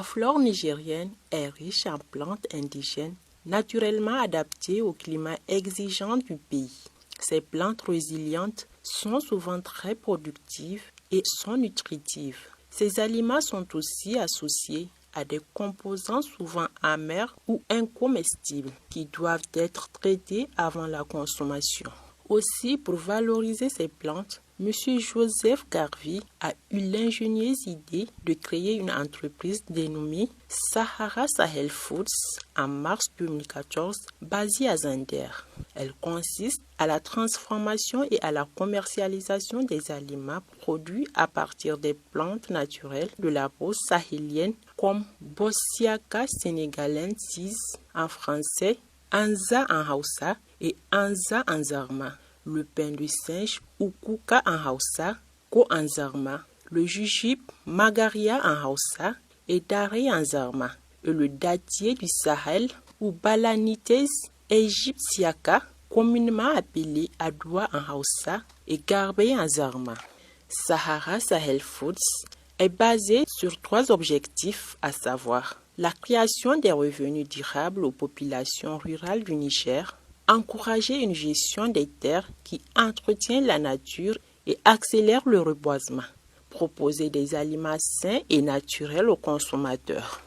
flore nigérienne est riche en plantes indigènes naturellement adaptées au climat exigeant du pays. Ces plantes résilientes sont souvent très productives et sont nutritives. Ces aliments sont aussi associés à des composants souvent amers ou incomestibles qui doivent être traités avant la consommation. Aussi, pour valoriser ces plantes, M. Joseph Garvey a eu l'ingénieuse idée de créer une entreprise dénommée Sahara Sahel Foods en mars 2014, basée à Zinder. Elle consiste à la transformation et à la commercialisation des aliments produits à partir des plantes naturelles de la brousse sahélienne comme Bossiaca sénégalensis en français, Anza en Hausa et Anza en Zarma, le pain de singe ou Kuka en Hausa, Ko en Zarma, le jujube Magaria en Hausa et Daré en Zarma, et le dattier du Sahel ou Balanites egyptiaca, communément appelé Adoua en Hausa et Garbé en Zarma. Sahara Sahel Foods est basé sur 3 objectifs, à savoir la création des revenus durables aux populations rurales du Niger, encourager une gestion des terres qui entretient la nature et accélère le reboisement, proposer des aliments sains et naturels aux consommateurs.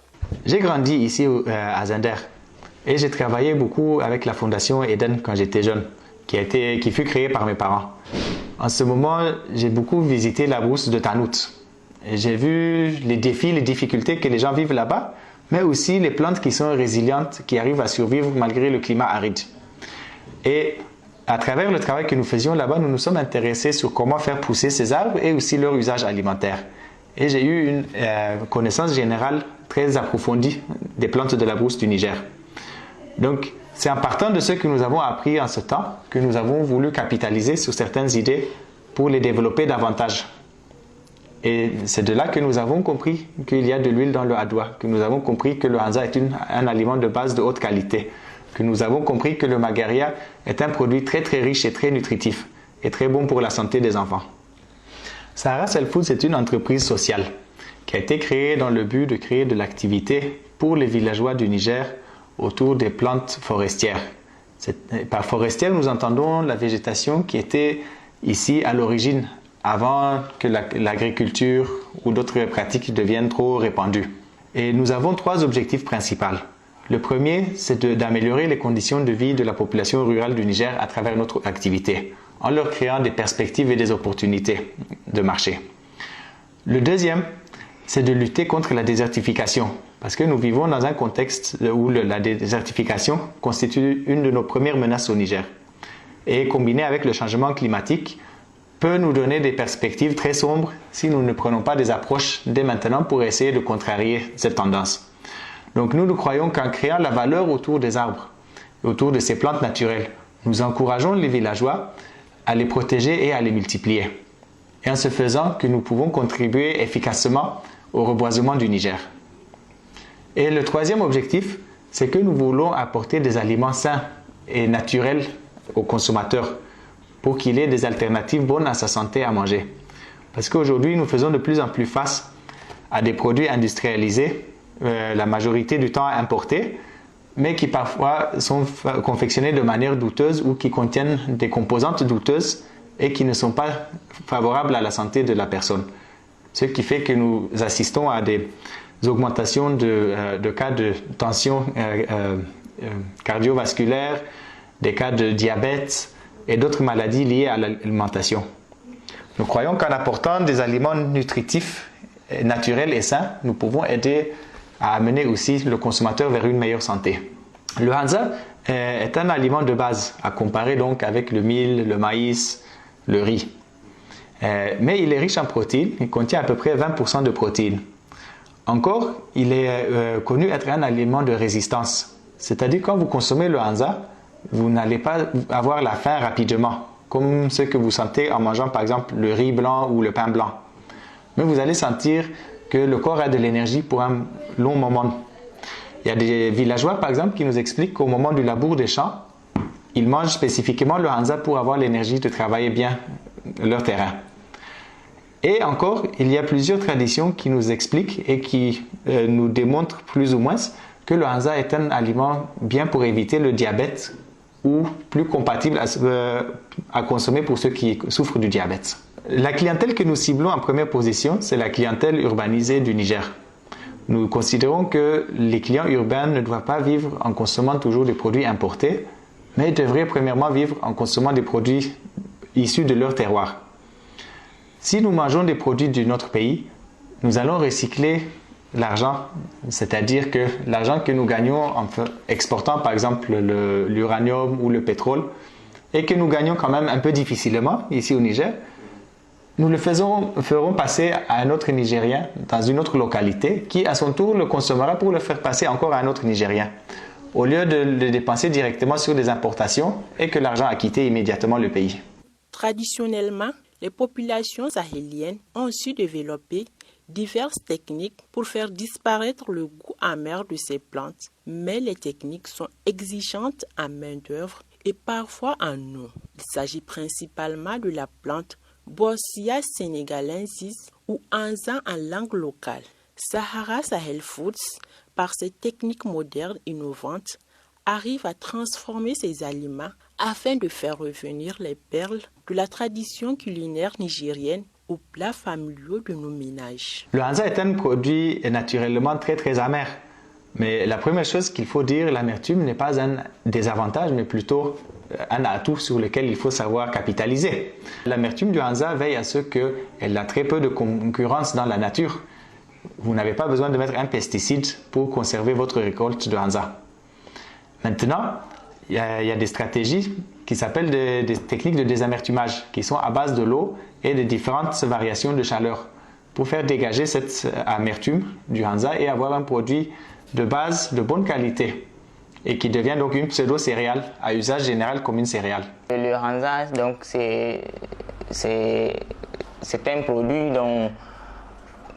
J'ai grandi ici à Zinder et j'ai travaillé beaucoup avec la fondation Eden quand j'étais jeune, qui fut créée par mes parents. En ce moment, j'ai beaucoup visité la brousse de Tanout. J'ai vu les défis, les difficultés que les gens vivent là-bas, mais aussi les plantes qui sont résilientes, qui arrivent à survivre malgré le climat aride. Et à travers le travail que nous faisions là-bas, nous nous sommes intéressés sur comment faire pousser ces arbres et aussi leur usage alimentaire. Et j'ai eu une connaissance générale très approfondie des plantes de la brousse du Niger. Donc, c'est en partant de ce que nous avons appris en ce temps que nous avons voulu capitaliser sur certaines idées pour les développer davantage. Et c'est de là que nous avons compris qu'il y a de l'huile dans le Adoua, que nous avons compris que le Hanza est un aliment de base de haute qualité, que nous avons compris que le Magaria est un produit très très riche et très nutritif et très bon pour la santé des enfants. Sahara Sahel Foods est une entreprise sociale qui a été créée dans le but de créer de l'activité pour les villageois du Niger autour des plantes forestières. Par forestière, nous entendons la végétation qui était ici à l'origine, avant que l'agriculture ou d'autres pratiques deviennent trop répandues. Et nous avons 3 objectifs principaux. Le premier, c'est d'améliorer les conditions de vie de la population rurale du Niger à travers notre activité, en leur créant des perspectives et des opportunités de marché. Le deuxième, c'est de lutter contre la désertification, parce que nous vivons dans un contexte où la désertification constitue une de nos premières menaces au Niger. Et combiné avec le changement climatique, peut nous donner des perspectives très sombres si nous ne prenons pas des approches dès maintenant pour essayer de contrarier cette tendance. Donc nous croyons qu'en créant la valeur autour des arbres, autour de ces plantes naturelles, nous encourageons les villageois à les protéger et à les multiplier. Et en ce faisant que nous pouvons contribuer efficacement au reboisement du Niger. Et le troisième objectif, c'est que nous voulons apporter des aliments sains et naturels aux consommateurs, pour qu'il ait des alternatives bonnes à sa santé à manger. Parce qu'aujourd'hui, nous faisons de plus en plus face à des produits industrialisés, la majorité du temps importés, mais qui parfois sont confectionnés de manière douteuse ou qui contiennent des composantes douteuses et qui ne sont pas favorables à la santé de la personne. Ce qui fait que nous assistons à des augmentations de cas de tension cardiovasculaire, des cas de diabète, et d'autres maladies liées à l'alimentation. Nous croyons qu'en apportant des aliments nutritifs, naturels et sains, nous pouvons aider à amener aussi le consommateur vers une meilleure santé. Le Hanza est un aliment de base, à comparer donc avec le mil, le maïs, le riz. Mais il est riche en protéines, il contient à peu près 20% de protéines. Encore, il est connu être un aliment de résistance. C'est-à-dire quand vous consommez le Hanza, vous n'allez pas avoir la faim rapidement, comme ce que vous sentez en mangeant par exemple le riz blanc ou le pain blanc. Mais vous allez sentir que le corps a de l'énergie pour un long moment. Il y a des villageois par exemple qui nous expliquent qu'au moment du labour des champs, ils mangent spécifiquement le Hanza pour avoir l'énergie de travailler bien leur terrain. Et encore, il y a plusieurs traditions qui nous expliquent et qui nous démontrent plus ou moins que le hanza est un aliment bien pour éviter le diabète ou plus compatible à consommer pour ceux qui souffrent du diabète. La clientèle que nous ciblons en première position, c'est la clientèle urbanisée du Niger. Nous considérons que les clients urbains ne doivent pas vivre en consommant toujours des produits importés, mais devraient premièrement vivre en consommant des produits issus de leur terroir. Si nous mangeons des produits de notre pays, nous allons recycler l'argent, c'est-à-dire que l'argent que nous gagnons en exportant par exemple l'uranium ou le pétrole, et que nous gagnons quand même un peu difficilement ici au Niger, nous le ferons passer à un autre Nigérien dans une autre localité qui à son tour le consommera pour le faire passer encore à un autre Nigérien, au lieu de le dépenser directement sur des importations et que l'argent a quitté immédiatement le pays. Traditionnellement, les populations sahéliennes ont su développer diverses techniques pour faire disparaître le goût amer de ces plantes, mais les techniques sont exigeantes en main-d'œuvre et parfois en eau. Il s'agit principalement de la plante Bossia senegalensis ou Hanza en langue locale. Sahara Sahel Foods, par ses techniques modernes innovantes, arrive à transformer ces aliments afin de faire revenir les perles de la tradition culinaire nigérienne aux plats familiaux de nos ménages. Le hanza est un produit naturellement très amer. Mais la première chose qu'il faut dire, l'amertume n'est pas un désavantage, mais plutôt un atout sur lequel il faut savoir capitaliser. L'amertume du hanza veille à ce qu'elle a très peu de concurrence dans la nature. Vous n'avez pas besoin de mettre un pesticide pour conserver votre récolte de hanza. Maintenant, il y a des stratégies qui s'appellent des techniques de désamertumage, qui sont à base de l'eau et de différentes variations de chaleur, pour faire dégager cette amertume du hanza et avoir un produit de base de bonne qualité et qui devient donc une pseudo-céréale à usage général comme une céréale. Le hanza, donc c'est un produit dont,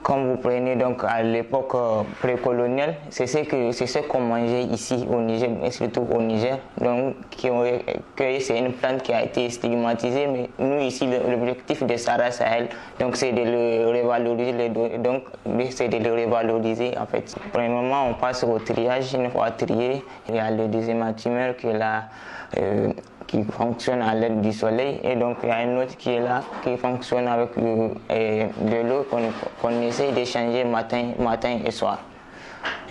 comme vous prenez donc à l'époque précoloniale, c'est ce qu'on mangeait ici au Niger, et surtout au Niger. Donc c'est une plante qui a été stigmatisée, mais nous ici l'objectif de Sahara Sahel, donc c'est de le revaloriser, en fait. Premièrement, on passe au triage. Une fois trié, il y a le deuxième amertumeur qui est là. Qui fonctionne à l'aide du soleil, et donc il y a un autre qui est là qui fonctionne avec de l'eau qu'on essaie d'échanger matin et soir.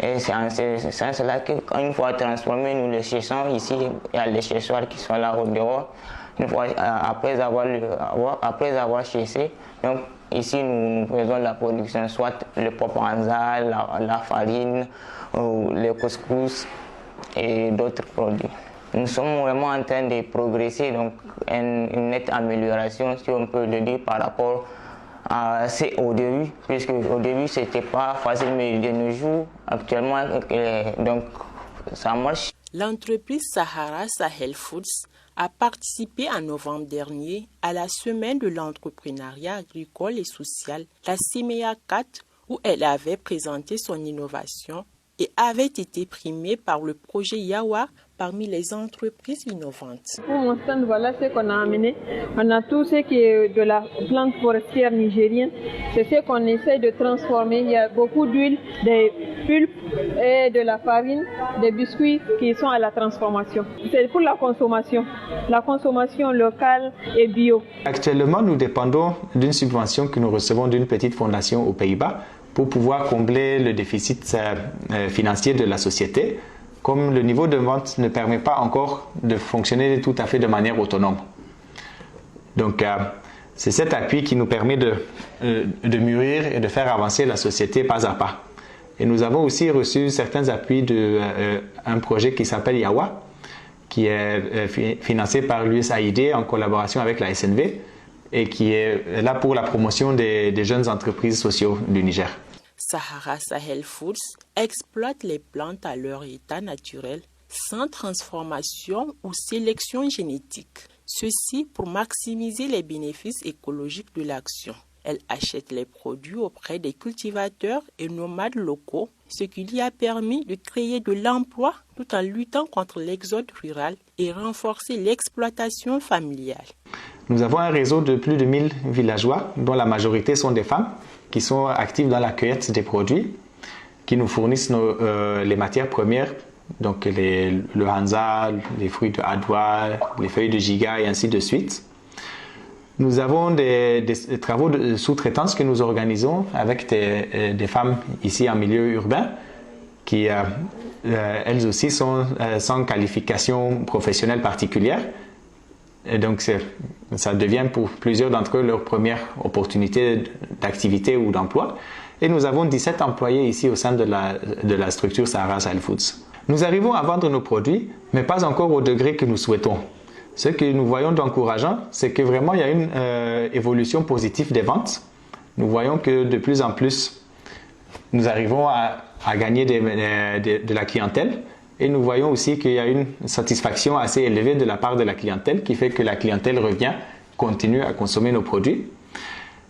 Et c'est en cela qu'une fois transformé, nous le cherchons ici. Il y a les chercheurs qui sont là au dehors. Une fois après avoir cherché, donc ici nous faisons la production, soit le pop hanza, la farine, ou les couscous et d'autres produits. Nous sommes vraiment en train de progresser, donc une nette amélioration, si on peut le dire, par rapport à au début, puisque au début c'était pas facile, mais de nos jours, actuellement, donc ça marche. L'entreprise Sahara Sahel Foods a participé en novembre dernier à la semaine de l'entrepreneuriat agricole et social, la CIMEA 4, où elle avait présenté son innovation et avait été primée par le projet Yawa parmi les entreprises innovantes. Pour mon stand, voilà ce qu'on a amené. On a tout ce qui est de la plante forestière nigérienne. C'est ce qu'on essaie de transformer. Il y a beaucoup d'huile, des pulpes et de la farine, des biscuits qui sont à la transformation. C'est pour la consommation locale et bio. Actuellement, nous dépendons d'une subvention que nous recevons d'une petite fondation aux Pays-Bas pour pouvoir combler le déficit financier de la société, comme le niveau de vente ne permet pas encore de fonctionner tout à fait de manière autonome. Donc, c'est cet appui qui nous permet de mûrir et de faire avancer la société pas à pas. Et nous avons aussi reçu certains appuis d'un projet qui s'appelle Yawa, qui est financé par l'USAID en collaboration avec la SNV et qui est là pour la promotion des jeunes entreprises sociaux du Niger. Sahara Sahel Foods exploite les plantes à leur état naturel, sans transformation ou sélection génétique. Ceci pour maximiser les bénéfices écologiques de l'action. Elle achète les produits auprès des cultivateurs et nomades locaux, ce qui lui a permis de créer de l'emploi tout en luttant contre l'exode rural et renforcer l'exploitation familiale. Nous avons un réseau de plus de 1000 villageois, dont la majorité sont des femmes, qui sont actives dans la cueillette des produits, qui nous fournissent les matières premières, donc le hanza, les fruits de hadwa, les feuilles de giga et ainsi de suite. Nous avons des travaux de sous-traitance que nous organisons avec des femmes ici en milieu urbain qui, elles aussi, sont sans qualification professionnelle particulière. Et donc, ça devient pour plusieurs d'entre eux leur première opportunité d'activité ou d'emploi. Et nous avons 17 employés ici au sein de la structure Sahara Sahel Foods. Nous arrivons à vendre nos produits, mais pas encore au degré que nous souhaitons. Ce que nous voyons d'encourageant, c'est que vraiment il y a une évolution positive des ventes. Nous voyons que de plus en plus, nous arrivons à gagner de la clientèle et nous voyons aussi qu'il y a une satisfaction assez élevée de la part de la clientèle qui fait que la clientèle revient, continue à consommer nos produits.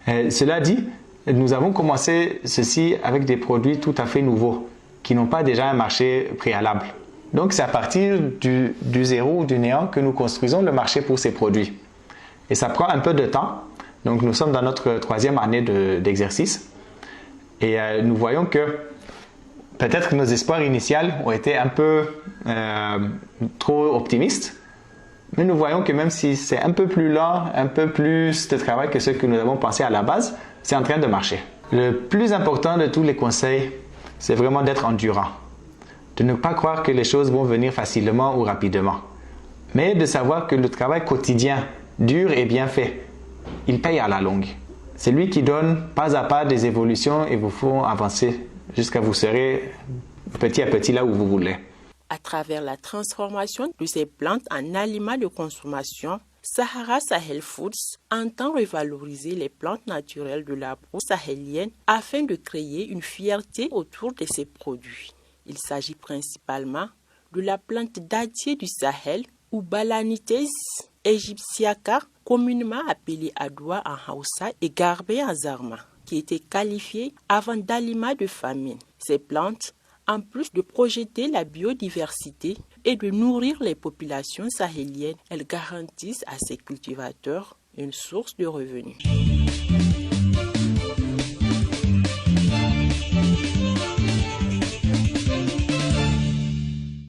Cela dit, nous avons commencé ceci avec des produits tout à fait nouveaux qui n'ont pas déjà un marché préalable. Donc, c'est à partir du zéro ou du néant que nous construisons le marché pour ces produits. Et ça prend un peu de temps. Donc, nous sommes dans notre 3e année d'exercice. Et nous voyons que peut-être que nos espoirs initiaux ont été un peu trop optimistes. Mais nous voyons que même si c'est un peu plus lent, un peu plus de travail que ce que nous avons pensé à la base, c'est en train de marcher. Le plus important de tous les conseils, c'est vraiment d'être endurant. De ne pas croire que les choses vont venir facilement ou rapidement, mais de savoir que le travail quotidien, dur et bien fait, il paye à la longue. C'est lui qui donne pas à pas des évolutions et vous font avancer jusqu'à vous serez petit à petit là où vous voulez. À travers la transformation de ces plantes en aliments de consommation, Sahara Sahel Foods entend revaloriser les plantes naturelles de la brousse sahélienne afin de créer une fierté autour de ces produits. Il s'agit principalement de la plante dattier du Sahel ou Balanites egyptiaca, communément appelée Adwa en Hausa et Garbé en Zarma, qui était qualifiée avant d'aliments de famine. Ces plantes, en plus de projeter la biodiversité et de nourrir les populations sahéliennes, elles garantissent à ces cultivateurs une source de revenus.